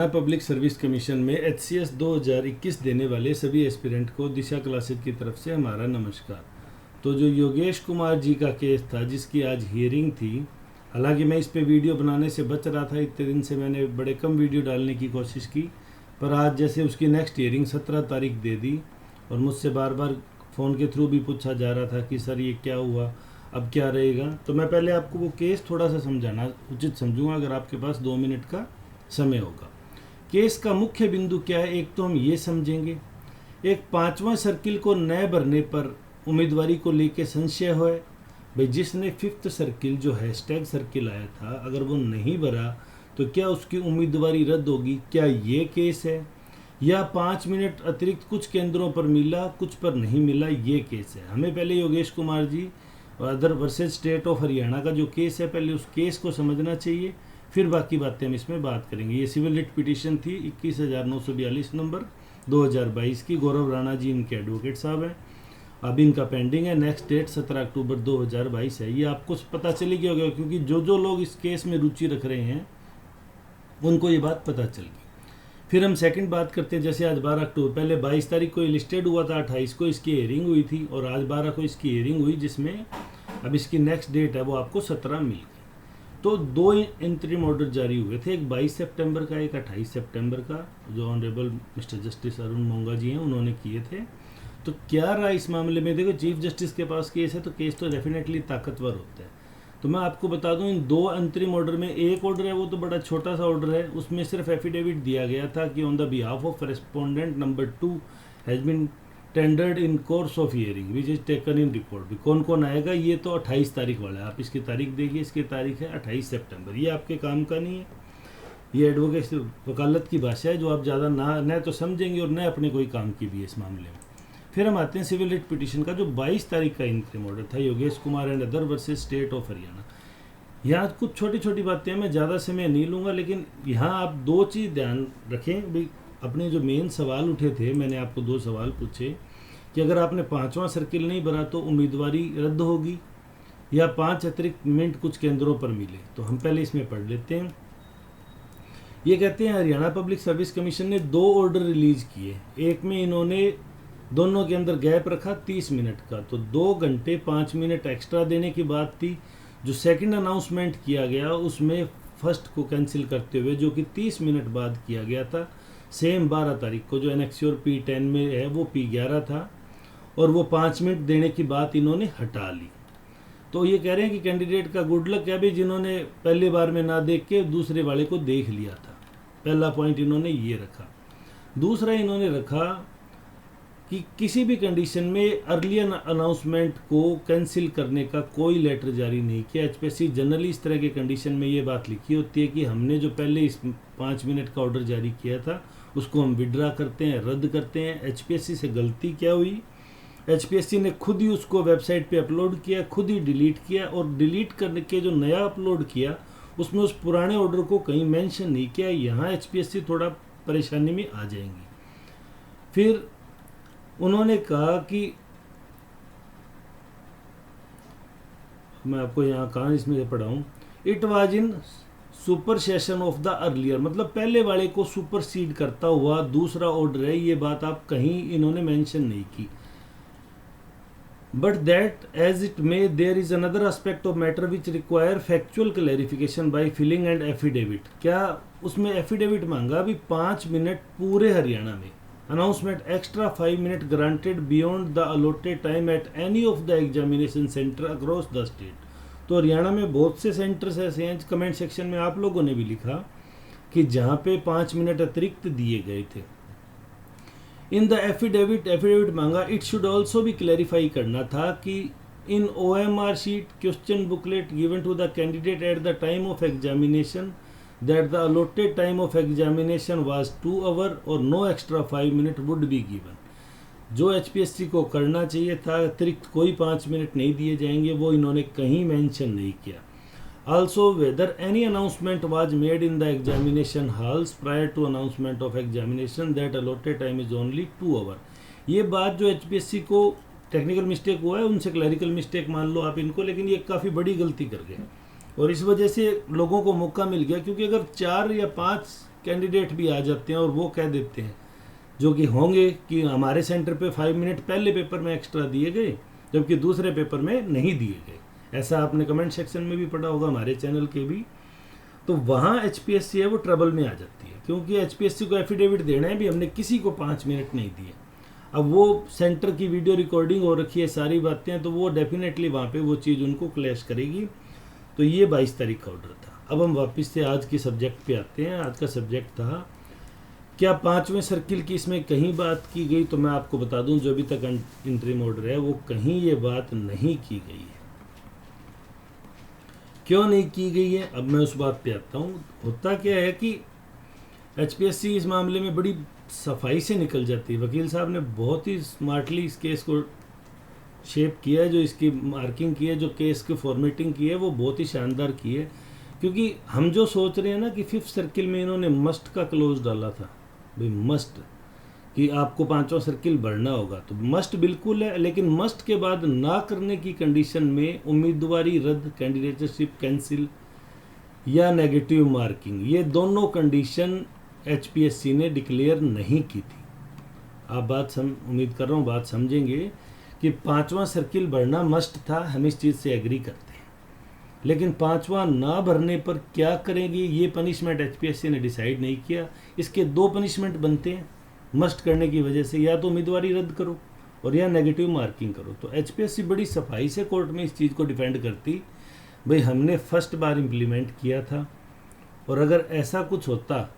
Public service commission में HCS 2021 देने वाले सभी एस्पिरेंट को दिशा क्लासेज की तरफ से हमारा नमस्कार। तो जो योगेश कुमार जी का केस था जिसकी आज हियरिंग थी, हालांकि मैं इस पे वीडियो बनाने से बच रहा था, इतने दिन से मैंने बड़े कम वीडियो डालने की कोशिश की, पर आज जैसे उसकी नेक्स्ट हियरिंग 17 तारीख दे दी और मुझसे बार बार फ़ोन के थ्रू भी पूछा जा रहा था कि सर ये क्या हुआ, अब क्या रहेगा। तो मैं पहले आपको वो केस थोड़ा सा समझाना उचित समझूंगा अगर आपके पास 2 मिनट का समय होगा। केस का मुख्य बिंदु क्या है, एक तो हम ये समझेंगे, एक 5वां सर्किल को न भरने पर उम्मीदवारी को लेके संशय है भाई, जिसने 5th सर्किल जो हैशटैग सर्किल आया था अगर वो नहीं भरा तो क्या उसकी उम्मीदवारी रद्द होगी, क्या ये केस है, या 5 मिनट अतिरिक्त कुछ केंद्रों पर मिला कुछ पर नहीं मिला, ये केस है। हमें पहले Yogesh Kumar ji other versus state of Haryana का जो केस है, पहले उस केस को समझना चाहिए, फिर बाकी बातें हम इसमें बात करेंगे। ये सिविल रिट पिटीशन थी 21,942 नंबर 2022 की। गौरव राणा जी इनके एडवोकेट साहब हैं। अब इनका पेंडिंग है, नेक्स्ट डेट 17 अक्टूबर 2022 है। ये आपको पता चली गया होगा क्योंकि जो लोग इस केस में रुचि रख रहे हैं उनको ये बात पता चल गई। फिर हम सेकंड बात करते हैं, जैसे आज 12 अक्टूबर, पहले 22 तारीख को लिस्टेड हुआ था, 28 को इसकी हियरिंग हुई थी और आज 12 को इसकी हियरिंग हुई, जिसमें अब इसकी नेक्स्ट डेट है वो आपको 17 मिल गई। तो 2 इंटरिम ऑर्डर जारी हुए थे, एक 22 सितंबर का, एक 28 सितंबर का, जो ऑनरेबल मिस्टर जस्टिस अरुण मोंगा जी हैं उन्होंने किए थे। तो क्या रहा इस मामले में, देखो चीफ जस्टिस के पास केस है तो केस तो डेफिनेटली ताकतवर होता है। तो मैं आपको बता दूं, इन 2 अंतरिम ऑर्डर में एक ऑर्डर है वो तो बड़ा छोटा सा ऑर्डर है, उसमें सिर्फ एफिडेविट दिया गया था कि on the behalf of respondent number 2 has been tendered in course of hearing which is taken in record. भी कौन कौन आएगा ये तो 28 तारीख वाला है, आप इसकी तारीख देखिए, इसकी तारीख है 28 सितंबर। ये आपके काम का नहीं है, ये एडवोकेट वकालत की भाषा है जो आप ज़्यादा न तो समझेंगे और न अपने कोई काम की भी है इस मामले में। फिर हम आते हैं सिविल रिट पिटीशन का, जो 22 तारीख का इंटरिम ऑर्डर था, Yogesh Kumar and other versus state of Haryana. यहाँ कुछ छोटी छोटी बातें मैं ज़्यादा समय नहीं लूँगा, लेकिन यहाँ आप 2 चीज़ ध्यान रखें भाई। अपने जो मेन सवाल उठे थे, मैंने आपको 2 सवाल पूछे कि अगर आपने 5वां सर्किल नहीं भरा तो उम्मीदवारी रद्द होगी या 5 अतिरिक्त मिनट कुछ केंद्रों पर मिले। तो हम पहले इसमें पढ़ लेते हैं। ये कहते हैं हरियाणा पब्लिक सर्विस कमीशन ने 2 ऑर्डर रिलीज किए, एक में इन्होंने दोनों के अंदर गैप रखा 30 मिनट का, तो 2 घंटे 5 मिनट एक्स्ट्रा देने की बात थी। जो सेकंड अनाउंसमेंट किया गया उसमें फर्स्ट को कैंसिल करते हुए जो कि 30 मिनट बाद किया गया था, सेम 12 तारीख को जो एनेक्स्योर P10 में है वो P11 था, और वो 5 मिनट देने की बात इन्होंने हटा ली। तो ये कह रहे हैं कि कैंडिडेट का गुड लक है भी, जिन्होंने पहली बार में ना देख के दूसरे वाले को देख लिया था। पहला पॉइंट इन्होंने ये रखा। दूसरा इन्होंने रखा कि किसी भी कंडीशन में अर्लियर अनाउंसमेंट को कैंसिल करने का कोई लेटर जारी नहीं किया। HPSC जनरली इस तरह के कंडीशन में ये बात लिखी होती है कि हमने जो पहले इस 5 मिनट का ऑर्डर जारी किया था उसको हम विड्रा करते हैं, रद्द करते हैं। HPSC से गलती क्या हुई, HPSC ने खुद ही उसको वेबसाइट पे अपलोड किया, खुद ही डिलीट किया, और डिलीट करने के जो नया अपलोड किया उसमें उस पुराने ऑर्डर को कहीं मेंशन नहीं किया। यहाँ HPSC थोड़ा परेशानी में आ जाएंगी। फिर उन्होंने कहा कि मैं आपको यहाँ कहाँ इसमें से पढ़ाऊँ, it was in super session of the earlier, मतलब पहले वाले को सुपरसीड करता हुआ दूसरा ऑर्डर है, ये बात आप कहीं इन्होंने मेंशन नहीं की। But that as it may there is another aspect of matter which require factual clarification by filling and affidavit. क्या उसमें एफिडेविट मांगा अभी 5 मिनट पूरे हरियाणा में, announcement extra 5 minute granted beyond the allotted time at any of the examination centre across the state. तो हरियाणा में बहुत से सेंटर्स ऐसे हैं, कमेंट सेक्शन में आप लोगों ने भी लिखा कि जहाँ पे 5 मिनट अतिरिक्त दिए गए थे। इन द एफिडेविट मांगा, इट शुड ऑल्सो भी क्लैरिफाई करना था कि in OMR sheet question booklet given to the candidate at the time of examination that the allotted time of examination was 2 hours और no extra 5 minute would be given। जो HPSC को करना चाहिए था, अतिरिक्त कोई 5 मिनट नहीं दिए जाएंगे, वो इन्होंने कहीं मेंशन नहीं किया। Also whether any announcement was made in the examination halls prior to announcement of examination that allotted time is only 2 hours। ये बात जो HPSC को टेक्निकल मिस्टेक हुआ है, उनसे क्लैरिकल मिस्टेक मान लो आप इनको, लेकिन ये काफ़ी बड़ी गलती कर गए और इस वजह से लोगों को मौका मिल गया। क्योंकि अगर 4 या 5 कैंडिडेट भी आ जाते हैं और वो कह देते हैं जो कि होंगे कि हमारे सेंटर पे 5 मिनट पहले पेपर में एक्स्ट्रा दिए गए जबकि दूसरे पेपर में नहीं दिए गए। ऐसा आपने कमेंट सेक्शन में भी पढ़ा होगा, हमारे चैनल के भी। तो वहाँ HPSC है वो ट्रबल में आ जाती है, क्योंकि HPSC को एफिडेविट देना है भी हमने किसी को 5 मिनट नहीं दिए। अब वो सेंटर की वीडियो रिकॉर्डिंग हो रखी है, सारी बातें, तो वो डेफिनेटली वहाँ पे वो चीज़ उनको क्लैश करेगी। तो ये 22 तारीख का ऑर्डर था। अब हम वापस से आज के सब्जेक्ट पे आते हैं। आज का सब्जेक्ट था क्या 5वें सर्किल की इसमें कहीं बात की गई, तो मैं आपको बता दूं जो अभी तक इंटरिम ऑर्डर है वो कहीं ये बात नहीं की गई है। क्यों नहीं की गई है, अब मैं उस बात पे आता हूँ। होता क्या है कि HPSC इस मामले में बड़ी सफाई से निकल जाती है। वकील साहब ने बहुत ही स्मार्टली इस केस को शेप किया है, जो इसकी मार्किंग की है, जो केस की फॉर्मेटिंग की है वो बहुत ही शानदार की है। क्योंकि हम जो सोच रहे हैं ना कि 5th सर्किल में इन्होंने मस्ट का क्लोज डाला था, भाई मस्ट कि आपको 5वां सर्किल भरना होगा, तो मस्ट बिल्कुल है, लेकिन मस्ट के बाद ना करने की कंडीशन में उम्मीदवारी रद्द, कैंडिडेटशिप कैंसिल या नेगेटिव मार्किंग, ये दोनों कंडीशन HPSC ने डिक्लेयर नहीं की थी। आप उम्मीद कर रहा हूँ बात समझेंगे कि 5वां सर्किल भरना मस्ट था, हम इस चीज़ से एग्री करते हैं। लेकिन 5वां ना भरने पर क्या करेंगे, ये पनिशमेंट HPSC ने डिसाइड नहीं किया। इसके 2 पनिशमेंट बनते हैं मस्ट करने की वजह से, या तो उम्मीदवारी रद्द करो और या नेगेटिव मार्किंग करो। तो HPSC बड़ी सफाई से कोर्ट में इस चीज़ को डिफेंड करती, भाई हमने फर्स्ट बार इम्प्लीमेंट किया था और अगर ऐसा कुछ होता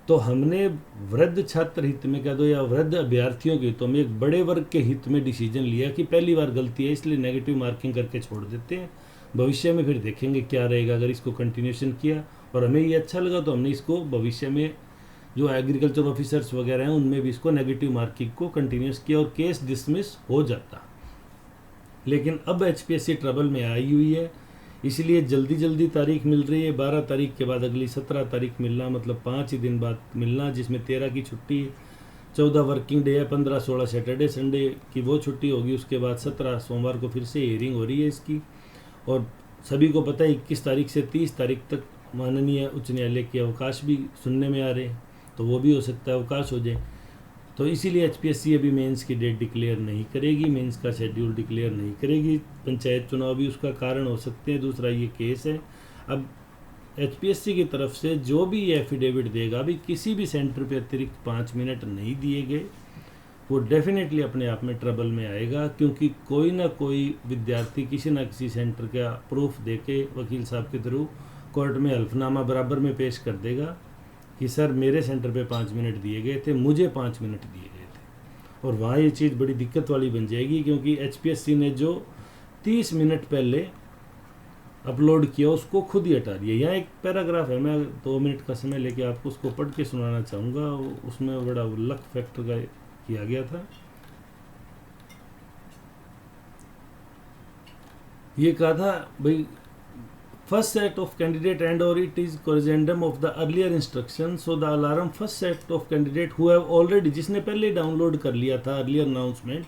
तो हमने वृद्ध छात्र हित में कह दो या वृद्ध अभ्यर्थियों के हितों में एक बड़े वर्ग के हित में डिसीजन लिया कि पहली बार गलती है इसलिए नेगेटिव मार्किंग करके छोड़ देते हैं, भविष्य में फिर देखेंगे क्या रहेगा। अगर इसको कंटिन्यूशन किया और हमें ये अच्छा लगा तो हमने इसको भविष्य में जो एग्रीकल्चर ऑफिसर्स वगैरह हैं उनमें भी इसको नेगेटिव मार्किंग को कंटिन्यूस किया और केस डिसमिस हो जाता। लेकिन अब HPSC ट्रबल में आई हुई है, इसलिए जल्दी जल्दी तारीख मिल रही है। 12 तारीख के बाद अगली 17 तारीख मिलना, मतलब 5 ही दिन बाद मिलना, जिसमें 13 की छुट्टी, 14 वर्किंग डे है, 15 16 सैटरडे संडे की वो छुट्टी होगी। उसके बाद 17 सोमवार को फिर से हियरिंग हो रही है इसकी। और सभी को पता है 21 तारीख से 30 तारीख तक माननीय उच्च न्यायालय के अवकाश भी सुनने में आ रहे हैं, तो वो भी हो सकता है अवकाश हो जाए। तो इसीलिए HPSC अभी मेंस की डेट डिक्लेयर नहीं करेगी, मेंस का शेड्यूल डिक्लेयर नहीं करेगी। पंचायत चुनाव भी उसका कारण हो सकते हैं। दूसरा ये केस है। अब HPSC की तरफ से जो भी ये एफिडेविट देगा, अभी किसी भी सेंटर पे अतिरिक्त 5 मिनट नहीं दिए गए, वो डेफिनेटली अपने आप में ट्रबल में आएगा। क्योंकि कोई ना कोई विद्यार्थी किसी ना किसी सेंटर का प्रूफ देके वकील साहब के थ्रू कोर्ट में हल्फनामा बराबर में पेश कर देगा कि सर मेरे सेंटर पे 5 मिनट दिए गए थे, मुझे 5 मिनट दिए गए थे। और वहाँ ये चीज़ बड़ी दिक्कत वाली बन जाएगी, क्योंकि HPSC ने जो 30 मिनट पहले अपलोड किया उसको खुद ही हटा दिया। यहाँ एक पैराग्राफ है, मैं 2 मिनट का समय लेके आपको उसको पढ़ के सुनाना चाहूँगा। उसमें बड़ा लक फैक्टर का किया गया था। ये कहा था भाई, first set of candidate and or it is corrigendum of the earlier instruction, so the alarm first set of candidate who have already, जिसने पहले डाउनलोड कर लिया था earlier announcement,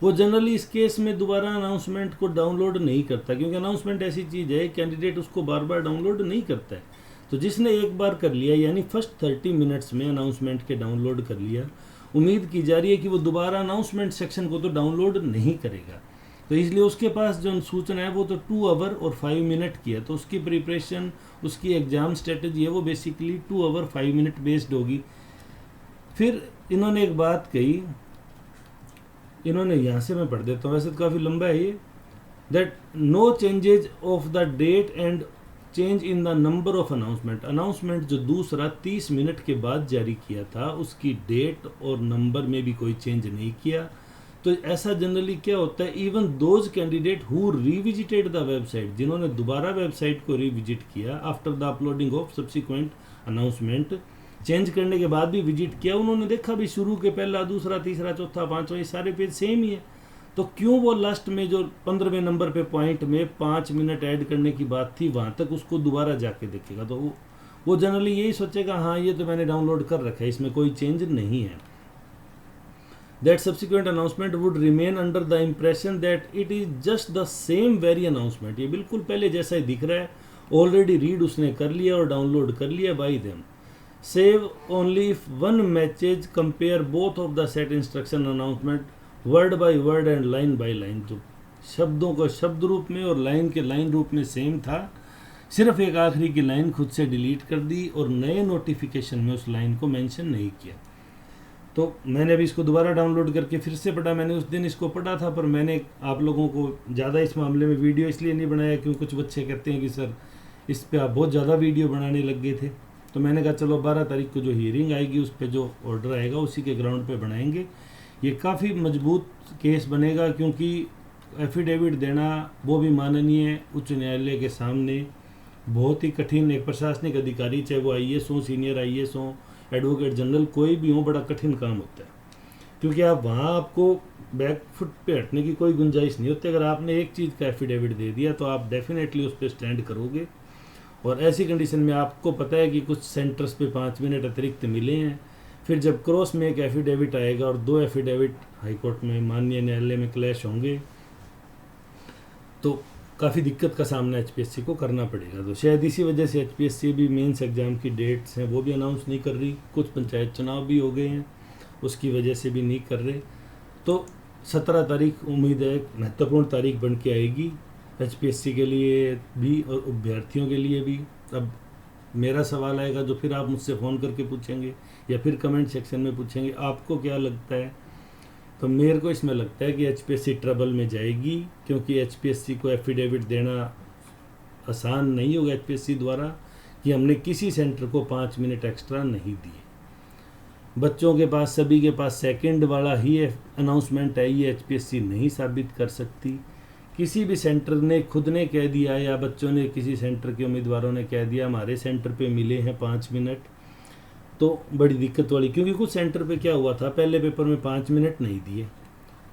वो जनरली इस केस में दोबारा अनाउंसमेंट को डाउनलोड नहीं करता, क्योंकि अनाउंसमेंट ऐसी चीज़ है कैंडिडेट उसको बार बार डाउनलोड नहीं करता है। तो जिसने एक बार कर लिया, यानी फर्स्ट 30 मिनट्स में अनाउंसमेंट के डाउनलोड कर लिया, उम्मीद की जा रही है कि वो दोबारा अनाउंसमेंट सेक्शन को तो डाउनलोड नहीं करेगा। तो इसलिए उसके पास जो सूचना है वो तो 2 आवर और 5 मिनट की है। तो उसकी प्रिपरेशन, उसकी एग्ज़ाम स्ट्रेटजी है वो बेसिकली 2 आवर 5 मिनट बेस्ड होगी। फिर इन्होंने एक बात कही, इन्होंने यहाँ से मैं पढ़ देता हूँ, वैसे तो काफ़ी लंबा है ये, that no changes of the date and change in the number of announcement. Announcement जो दूसरा 30 मिनट के बाद जारी किया था, उसकी डेट और नंबर में भी कोई चेंज नहीं किया। तो ऐसा जनरली क्या होता है, even those candidate who revisited the website, जिन्होंने दोबारा वेबसाइट को रिविजिट किया after the uploading of subsequent announcement, change करने के बाद भी विजिट किया, उन्होंने देखा भी शुरू के पहला, दूसरा, तीसरा, चौथा, पांचवा, ये सारे पेज सेम ही है। तो क्यों वो लास्ट में जो 15वें नंबर पे पॉइंट में 5 मिनट ऐड करने की बात थी, वहाँ तक उसको दोबारा जाके देखेगा। तो वो जनरली यही सोचेगा, हाँ ये तो मैंने डाउनलोड कर रखा है, इसमें कोई चेंज नहीं है। That subsequent announcement would remain under the impression that it is just the same very announcement। ये बिल्कुल पहले जैसा ही दिख रहा है, ऑलरेडी रीड उसने कर लिया और डाउनलोड कर लिया by them. Save only if one matches, compare both of the set instruction announcement word by word and line by line। तो शब्दों को शब्द रूप में और लाइन के लाइन रूप में सेम था, सिर्फ एक आखिरी की लाइन खुद से डिलीट कर दी और नए नोटिफिकेशन में उस लाइन को मेंशन नहीं किया। तो मैंने अभी इसको दोबारा डाउनलोड करके फिर से पढ़ा। मैंने उस दिन इसको पढ़ा था, पर मैंने आप लोगों को ज़्यादा इस मामले में वीडियो इसलिए नहीं बनाया क्योंकि कुछ बच्चे कहते हैं कि सर इस पे आप बहुत ज़्यादा वीडियो बनाने लग गए थे। तो मैंने कहा चलो 12 तारीख को जो हियरिंग आएगी उस पर जो ऑर्डर आएगा उसी के ग्राउंड पे बनाएंगे। ये काफ़ी मजबूत केस बनेगा क्योंकि एफिडेविट देना वो भी माननीय उच्च न्यायालय के सामने बहुत ही कठिन, एक प्रशासनिक अधिकारी चाहे वो IAS हो, सीनियर IAS हो, एडवोकेट जनरल कोई भी हो, बड़ा कठिन काम होता है क्योंकि आप वहाँ आपको बैक फुट पे हटने की कोई गुंजाइश नहीं होती। अगर आपने एक चीज़ का एफिडेविट दे दिया तो आप डेफिनेटली उस पर स्टैंड करोगे। और ऐसी कंडीशन में आपको पता है कि कुछ सेंटर्स पे 5 मिनट अतिरिक्त मिले हैं, फिर जब क्रॉस में एक एफिडेविट आएगा और 2 एफिडेविट हाईकोर्ट में माननीय न्यायालय में क्लैश होंगे तो काफ़ी दिक्कत का सामना HPSC को करना पड़ेगा। तो शायद इसी वजह से HPSC भी मेंस एग्ज़ाम की डेट्स हैं वो भी अनाउंस नहीं कर रही। कुछ पंचायत चुनाव भी हो गए हैं उसकी वजह से भी नहीं कर रहे। तो 17 तारीख उम्मीद है महत्वपूर्ण तारीख बन के आएगी HPSC के लिए भी और अभ्यर्थियों के लिए भी। अब मेरा सवाल आएगा जो फिर आप मुझसे फ़ोन करके पूछेंगे या फिर कमेंट सेक्शन में पूछेंगे आपको क्या लगता है। तो मेरे को इसमें लगता है कि HPSC ट्रबल में जाएगी क्योंकि HPSC को एफिडेविट देना आसान नहीं होगा HPSC द्वारा कि हमने किसी सेंटर को 5 मिनट एक्स्ट्रा नहीं दिए। बच्चों के पास सभी के पास सेकंड वाला ही अनाउंसमेंट है, ये HPSC नहीं साबित कर सकती। किसी भी सेंटर ने खुद ने कह दिया या बच्चों ने किसी सेंटर के उम्मीदवारों ने कह दिया हमारे सेंटर पे मिले हैं 5 मिनट, तो बड़ी दिक्कत वाली। क्योंकि कुछ सेंटर पे क्या हुआ था, पहले पेपर में 5 मिनट नहीं दिए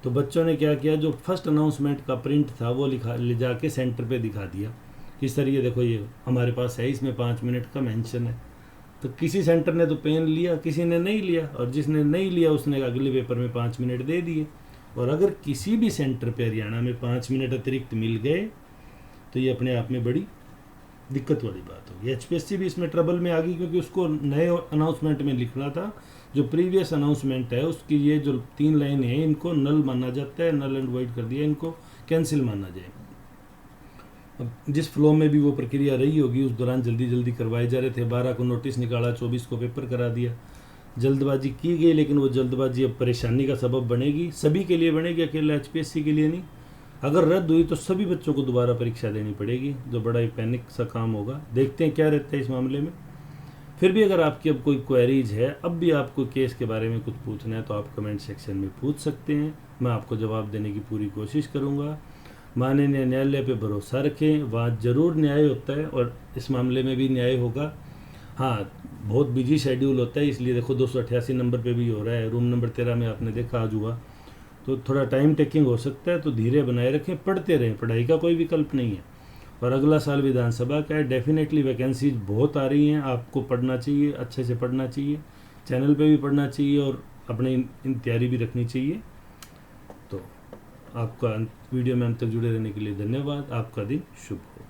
तो बच्चों ने क्या किया, जो फर्स्ट अनाउंसमेंट का प्रिंट था वो ले जाके सेंटर पे दिखा दिया कि सर ये देखो ये हमारे पास है, इसमें 5 मिनट का मेंशन है। तो किसी सेंटर ने तो पेन लिया, किसी ने नहीं लिया, और जिसने नहीं लिया उसने अगले पेपर में 5 मिनट दे दिए। और अगर किसी भी सेंटर पे हरियाणा में 5 मिनट अतिरिक्त मिल गए तो ये अपने आप में बड़ी दिक्कत वाली बात होगी। HPSC भी इसमें ट्रबल में आ गई क्योंकि उसको नए अनाउंसमेंट में लिखना था, जो प्रीवियस अनाउंसमेंट है उसकी ये जो 3 लाइनें हैं इनको नल माना जाता है, नल एंड वॉइड कर दिया, इनको कैंसिल माना जाए। अब जिस फ्लो में भी वो प्रक्रिया रही होगी उस दौरान जल्दी जल्दी करवाए जा रहे थे। 12 को नोटिस निकाला, 24 को पेपर करा दिया, जल्दबाजी की गई। लेकिन वो जल्दबाजी अब परेशानी का सबब बनेगी, सभी के लिए बनेगी, अकेला HPSC के लिए नहीं। अगर रद्द हुई तो सभी बच्चों को दोबारा परीक्षा देनी पड़ेगी, जो बड़ा ही पैनिक सा काम होगा। देखते हैं क्या रहता है इस मामले में। फिर भी अगर आपकी अब कोई क्वेरीज है, अब भी आपको केस के बारे में कुछ पूछना है तो आप कमेंट सेक्शन में पूछ सकते हैं, मैं आपको जवाब देने की पूरी कोशिश करूँगा। माननीय न्यायालय पे भरोसा रखें, वहाँ ज़रूर न्याय होता है और इस मामले में भी न्याय होगा। हाँ, बहुत बिजी शेड्यूल होता है, इसलिए देखो 288 नंबर पे भी हो रहा है, रूम नंबर 13 में आपने देखा आज हुआ, तो थोड़ा टाइम टेकिंग हो सकता है। तो धीरे बनाए रखें, पढ़ते रहें, पढ़ाई का कोई विकल्प नहीं है। और अगला साल विधानसभा का है, डेफिनेटली वैकेंसीज बहुत आ रही हैं, आपको पढ़ना चाहिए, अच्छे से पढ़ना चाहिए, चैनल पे भी पढ़ना चाहिए और अपनी तैयारी भी रखनी चाहिए। तो आपका वीडियो में अंत तक जुड़े रहने के लिए धन्यवाद। आपका दिन शुभ हो।